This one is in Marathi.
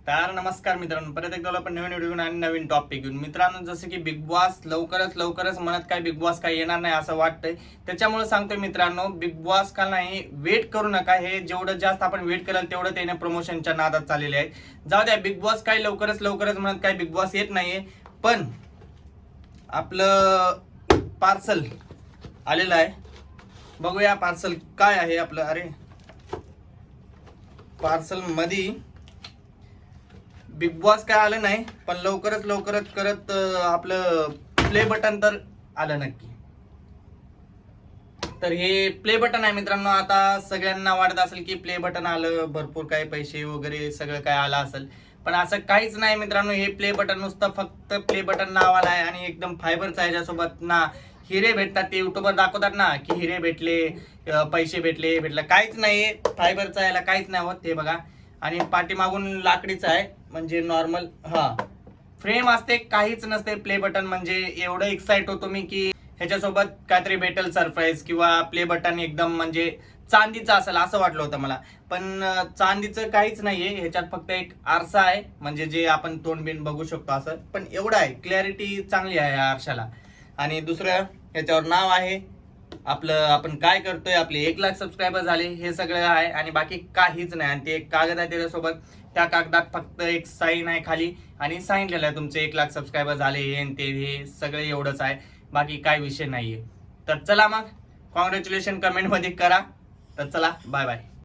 तर नमस्कार मित्रांनो, परत एकदा आपण नवीन व्हिडिओ घेऊन आणि नवीन टॉपिक घेऊन. मित्रांनो, जसं की बिग बॉस लवकरच म्हणत काय बिग बॉस काय येणार नाही असं वाटतंय. त्याच्यामुळे सांगतोय मित्रांनो, बिग बॉस का नाही वेट करू नका. हे जेवढं जास्त आपण वेट कराल तेवढं त्याने प्रमोशनच्या नादात चाललेले आहे. जाऊ द्या, बिग बॉस काय लवकरच म्हणत काय बिग बॉस येत नाहीये. पण आपलं पार्सल आलेलं आहे. बघूया पार्सल काय आहे आपलं. अरे पार्सल मध्ये बिग बॉस काय आलं नाही, पण लवकरच करत आपलं प्ले बटन तर आलं नक्की. तर हे प्ले बटन आहे मित्रांनो. आता सगळ्यांना वाटत असेल की प्ले बटन आलं, भरपूर काही पैसे वगैरे सगळं काय आलं असेल, पण असं काहीच नाही मित्रांनो. हे प्ले बटन नुसतं फक्त प्ले बटन नावाला आहे आणि एकदम फायबरचं आहे. ज्यासोबत ना हिरे भेटतात, ते युट्यूबर दाखवतात ना की हिरे भेटले, पैसे भेटले, काहीच नाही. फायबरचा याला काहीच नाही होत. हे बघा, आणि पाठीमागून लाकडीचं आहे, म्हणजे नॉर्मल फ्रेम असते, काहीच नसते. प्ले बटन म्हणजे एवढं एक्साइट होतो मी की ह्याच्यासोबत काहीतरी भेटेल सरप्राईज, किंवा प्ले बटन एकदम म्हणजे चांदीचं असेल असं वाटलं होतं मला. पण चांदीचं काहीच नाहीये. ह्याच्यात फक्त एक आरसा आहे, म्हणजे जे आपण तोंड बिन बघू शकतो असं. पण एवढं आहे, क्लॅरिटी चांगली आहे या आरशाला. आणि दुसरं ह्याच्यावर नाव आहे आपलं, आपण काय करतोय, आपले 1 लाख सबस्क्रायबर झाले, हे सगळं आहे. आणि बाकी काहीच नाही. आणि ते एक कागद आहे त्याच्यासोबत. त्या कागदात फक्त एक साईन आहे खाली, आणि सांगितलेलं आहे तुमचे 1 लाख सबस्क्रायबर झाले, हे सगळे एवढंच आहे. बाकी काय विषय नाहीये. तर चला मग, कॉंग्रॅच्युलेशन कमेंट मध्ये करा. तर चला, बाय बाय.